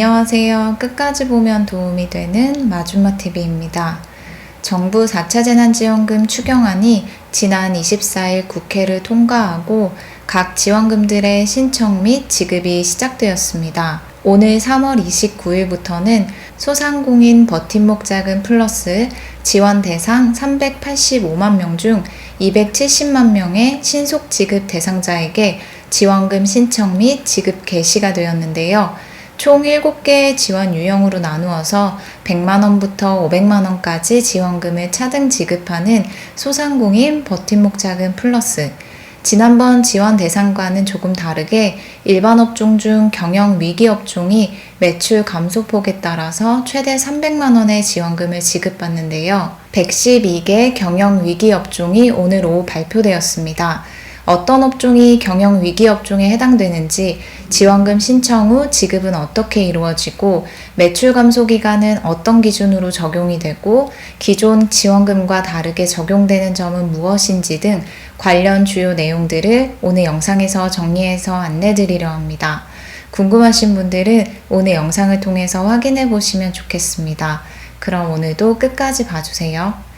안녕하세요. 끝까지 보면 도움이 되는 마준마TV입니다. 정부 4차 재난지원금 추경안이 지난 24일 국회를 통과하고 각 지원금들의 신청 및 지급이 시작되었습니다. 오늘 3월 29일부터는 소상공인 버팀목 자금 플러스 지원 대상 385만 명 중 270만 명의 신속 지급 대상자에게 지원금 신청 및 지급 개시가 되었는데요. 총 7개의 지원 유형으로 나누어서 100만원부터 500만원까지 지원금을 차등 지급하는 소상공인 버팀목 자금 플러스, 지난번 지원 대상과는 조금 다르게 일반 업종 중 경영 위기 업종이 매출 감소폭에 따라서 최대 300만원의 지원금을 지급받는데요. 112개 경영 위기 업종이 오늘 오후 발표되었습니다. 어떤 업종이 경영 위기 업종에 해당되는지, 지원금 신청 후 지급은 어떻게 이루어지고, 매출 감소 기간은 어떤 기준으로 적용이 되고, 기존 지원금과 다르게 적용되는 점은 무엇인지 등 관련 주요 내용들을 오늘 영상에서 정리해서 안내드리려 합니다. 궁금하신 분들은 오늘 영상을 통해서 확인해 보시면 좋겠습니다. 그럼 오늘도 끝까지 봐주세요.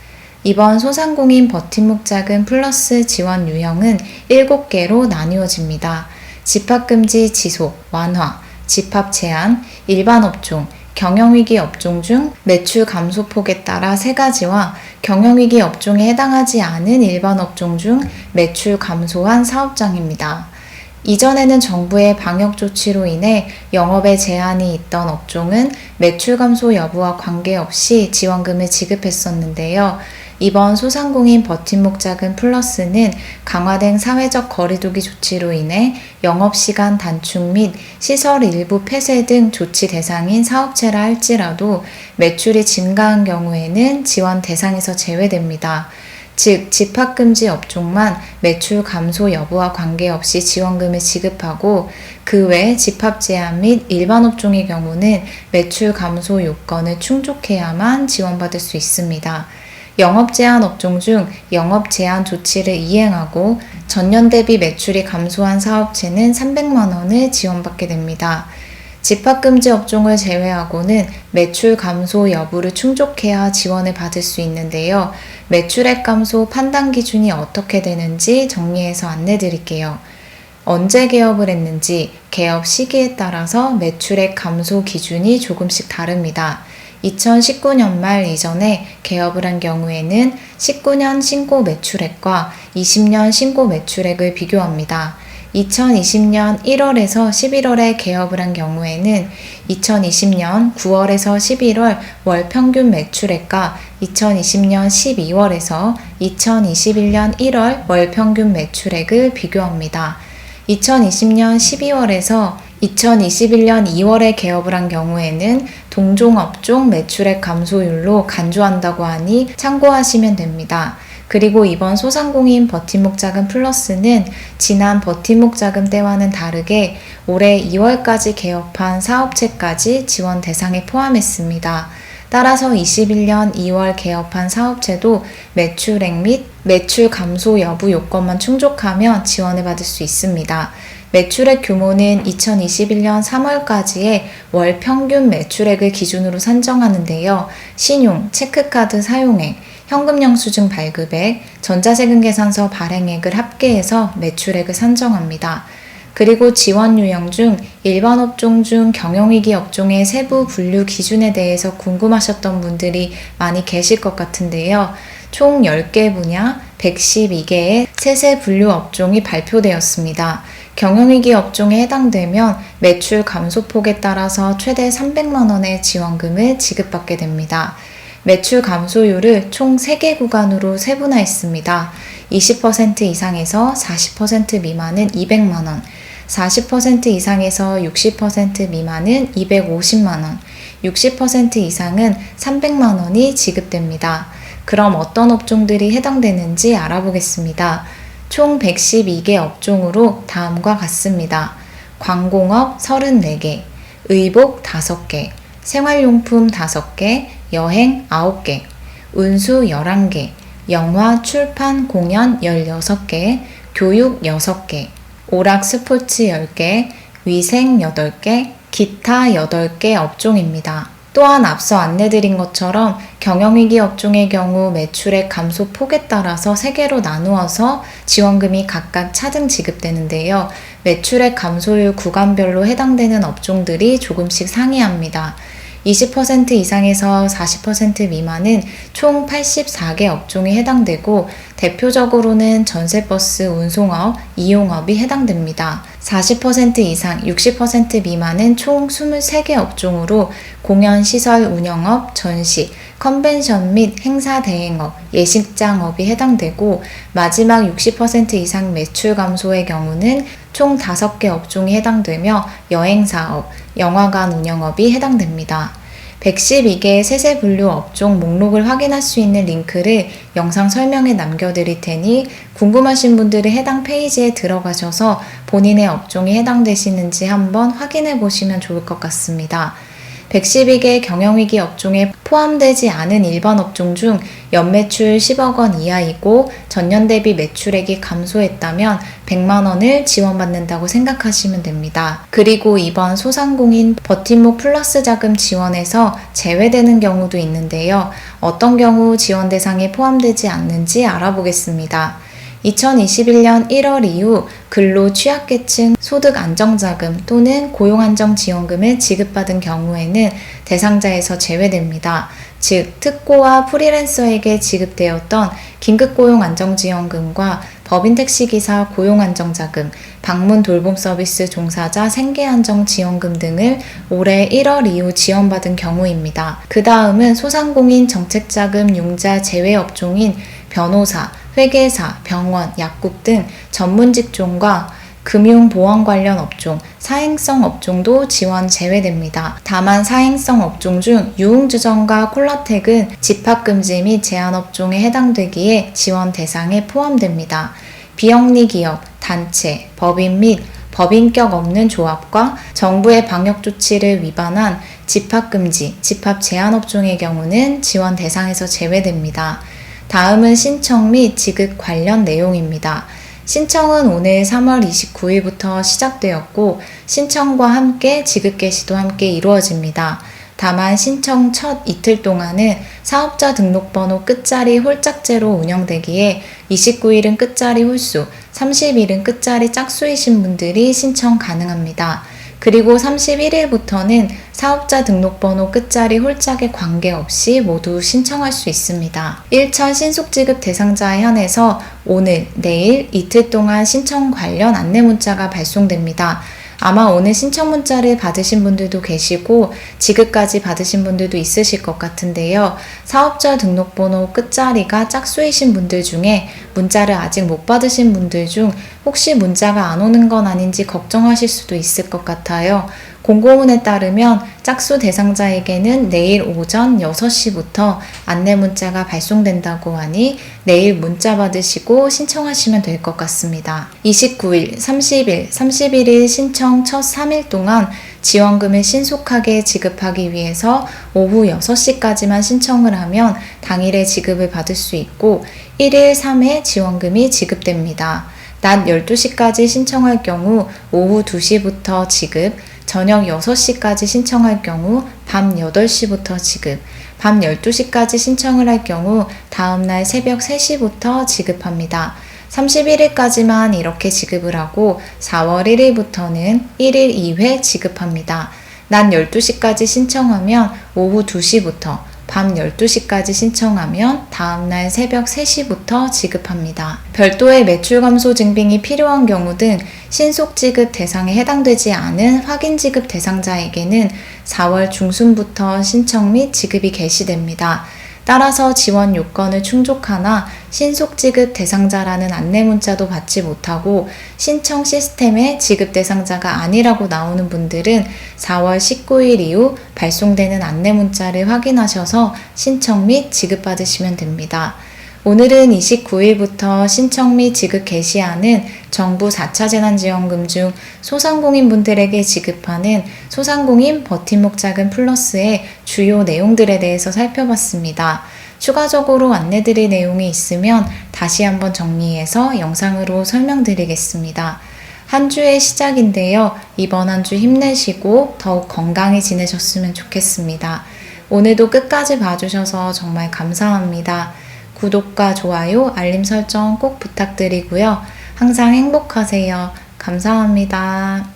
이번 소상공인 버팀목 자금 플러스 지원 유형은 7개로 나뉘어집니다. 집합금지 지속, 완화, 집합 제한, 일반 업종, 경영위기 업종 중 매출 감소폭에 따라 3가지와 경영위기 업종에 해당하지 않은 일반 업종 중 매출 감소한 사업장입니다. 이전에는 정부의 방역 조치로 인해 영업에 제한이 있던 업종은 매출 감소 여부와 관계없이 지원금을 지급했었는데요. 이번 소상공인 버팀목 자금 플러스는 강화된 사회적 거리두기 조치로 인해 영업시간 단축 및 시설 일부 폐쇄 등 조치 대상인 사업체라 할지라도 매출이 증가한 경우에는 지원 대상에서 제외됩니다. 즉, 집합금지 업종만 매출 감소 여부와 관계없이 지원금을 지급하고, 그 외 집합 제한 및 일반 업종의 경우는 매출 감소 요건을 충족해야만 지원받을 수 있습니다. 영업 제한 업종 중 영업 제한 조치를 이행하고 전년 대비 매출이 감소한 사업체는 300만 원을 지원받게 됩니다. 집합금지 업종을 제외하고는 매출 감소 여부를 충족해야 지원을 받을 수 있는데요. 매출액 감소 판단 기준이 어떻게 되는지 정리해서 안내드릴게요. 언제 개업을 했는지, 개업 시기에 따라서 매출액 감소 기준이 조금씩 다릅니다. 2019년 말 이전에 개업을 한 경우에는 19년 신고 매출액과 20년 신고 매출액을 비교합니다. 2020년 1월에서 11월에 개업을 한 경우에는 2020년 9월에서 11월 월 평균 매출액과 2020년 12월에서 2021년 1월 월 평균 매출액을 비교합니다. 2020년 12월에서 2021년 2월에 개업을 한 경우에는 동종업종 매출액 감소율로 간주한다고 하니 참고하시면 됩니다. 그리고 이번 소상공인 버팀목 자금 플러스는 지난 버팀목 자금 때와는 다르게 올해 2월까지 개업한 사업체까지 지원 대상에 포함했습니다. 따라서 21년 2월 개업한 사업체도 매출액 및 매출 감소 여부 요건만 충족하면 지원을 받을 수 있습니다. 매출액 규모는 2021년 3월까지의 월 평균 매출액을 기준으로 산정하는데요. 신용, 체크카드 사용액, 현금 영수증 발급액, 전자세금 계산서 발행액을 합계해서 매출액을 산정합니다. 그리고 지원 유형 중 일반 업종 중 경영위기 업종의 세부 분류 기준에 대해서 궁금하셨던 분들이 많이 계실 것 같은데요. 총 10개 분야 112개의 세세 분류 업종이 발표되었습니다. 경영위기 업종에 해당되면 매출 감소폭에 따라서 최대 300만 원의 지원금을 지급받게 됩니다. 매출 감소율을 총 3개 구간으로 세분화했습니다. 20% 이상에서 40% 미만은 200만 원, 40% 이상에서 60% 미만은 250만 원, 60% 이상은 300만 원이 지급됩니다. 그럼 어떤 업종들이 해당되는지 알아보겠습니다. 총 112개 업종으로 다음과 같습니다. 관공업 34개, 의복 5개, 생활용품 5개, 여행 9개, 운수 11개, 영화, 출판, 공연 16개, 교육 6개, 오락 스포츠 10개, 위생 8개, 기타 8개 업종입니다. 또한 앞서 안내드린 것처럼 경영위기 업종의 경우 매출액 감소 폭에 따라서 3개로 나누어서 지원금이 각각 차등 지급되는데요. 매출액 감소율 구간별로 해당되는 업종들이 조금씩 상이합니다. 20% 이상에서 40% 미만은 총 84개 업종이 해당되고 대표적으로는 전세버스 운송업, 이용업이 해당됩니다. 40% 이상, 60% 미만은 총 23개 업종으로 공연, 시설, 운영업, 전시, 컨벤션 및 행사 대행업, 예식장업이 해당되고 마지막 60% 이상 매출 감소의 경우는 총 5개 업종이 해당되며 여행사업, 영화관 운영업이 해당됩니다. 112개의 세세 분류 업종 목록을 확인할 수 있는 링크를 영상 설명에 남겨드릴 테니 궁금하신 분들은 해당 페이지에 들어가셔서 본인의 업종이 해당되시는지 한번 확인해 보시면 좋을 것 같습니다. 112개 경영위기 업종에 포함되지 않은 일반 업종 중 연매출 10억 원 이하이고 전년 대비 매출액이 감소했다면 100만 원을 지원받는다고 생각하시면 됩니다. 그리고 이번 소상공인 버팀목 플러스 자금 지원에서 제외되는 경우도 있는데요. 어떤 경우 지원 대상에 포함되지 않는지 알아보겠습니다. 2021년 1월 이후 근로 취약계층 소득 안정자금 또는 고용안정지원금을 지급받은 경우에는 대상자에서 제외됩니다. 즉, 특고와 프리랜서에게 지급되었던 긴급고용안정지원금과 법인택시기사 고용안정자금, 방문 돌봄 서비스 종사자 생계안정지원금 등을 올해 1월 이후 지원받은 경우입니다. 그 다음은 소상공인 정책자금 융자 제외 업종인 변호사, 회계사, 병원, 약국 등 전문 직종과 금융 보험 관련 업종, 사행성 업종도 지원 제외됩니다. 다만 사행성 업종 중 유흥주점과 콜라텍은 집합금지 및 제한 업종에 해당되기에 지원 대상에 포함됩니다. 비영리 기업, 단체, 법인 및 법인격 없는 조합과 정부의 방역 조치를 위반한 집합금지, 집합 제한 업종의 경우는 지원 대상에서 제외됩니다. 다음은 신청 및 지급 관련 내용입니다. 신청은 오늘 3월 29일부터 시작되었고 신청과 함께 지급 개시도 함께 이루어집니다. 다만 신청 첫 이틀 동안은 사업자 등록번호 끝자리 홀짝제로 운영되기에 29일은 끝자리 홀수, 30일은 끝자리 짝수이신 분들이 신청 가능합니다. 그리고 31일부터는 사업자 등록번호 끝자리 홀짝에 관계없이 모두 신청할 수 있습니다. 1차 신속지급 대상자에 한해서 오늘, 내일 이틀 동안 신청 관련 안내 문자가 발송됩니다. 아마 오늘 신청 문자를 받으신 분들도 계시고 지급까지 받으신 분들도 있으실 것 같은데요. 사업자 등록번호 끝자리가 짝수이신 분들 중에 문자를 아직 못 받으신 분들 중 혹시 문자가 안 오는 건 아닌지 걱정하실 수도 있을 것 같아요. 공고문에 따르면 짝수 대상자에게는 내일 오전 6시부터 안내 문자가 발송된다고 하니 내일 문자 받으시고 신청하시면 될 것 같습니다. 29일, 30일, 31일 신청 첫 3일 동안 지원금을 신속하게 지급하기 위해서 오후 6시까지만 신청을 하면 당일에 지급을 받을 수 있고 1일 3회 지원금이 지급됩니다. 낮 12시까지 신청할 경우 오후 2시부터 지급, 저녁 6시까지 신청할 경우 밤 8시부터 지급, 밤 12시까지 신청을 할 경우 다음날 새벽 3시부터 지급합니다. 31일까지만 이렇게 지급을 하고 4월 1일부터는 1일 2회 지급합니다. 낮 12시까지 신청하면 오후 2시부터 밤 12시까지 신청하면 다음날 새벽 3시부터 지급합니다. 별도의 매출 감소 증빙이 필요한 경우 등 신속지급 대상에 해당되지 않은 확인지급 대상자에게는 4월 중순부터 신청 및 지급이 개시됩니다. 따라서 지원 요건을 충족하나 신속지급 대상자라는 안내 문자도 받지 못하고 신청 시스템에 지급 대상자가 아니라고 나오는 분들은 4월 19일 이후 발송되는 안내 문자를 확인하셔서 신청 및 지급받으시면 됩니다. 오늘은 29일부터 신청 및 지급 개시하는 정부 4차 재난지원금 중 소상공인분들에게 지급하는 소상공인 버팀목 자금 플러스의 주요 내용들에 대해서 살펴봤습니다. 추가적으로 안내드릴 내용이 있으면 다시 한번 정리해서 영상으로 설명드리겠습니다. 한 주의 시작인데요. 이번 한 주 힘내시고 더욱 건강히 지내셨으면 좋겠습니다. 오늘도 끝까지 봐주셔서 정말 감사합니다. 구독과 좋아요, 알림 설정 꼭 부탁드리고요. 항상 행복하세요. 감사합니다.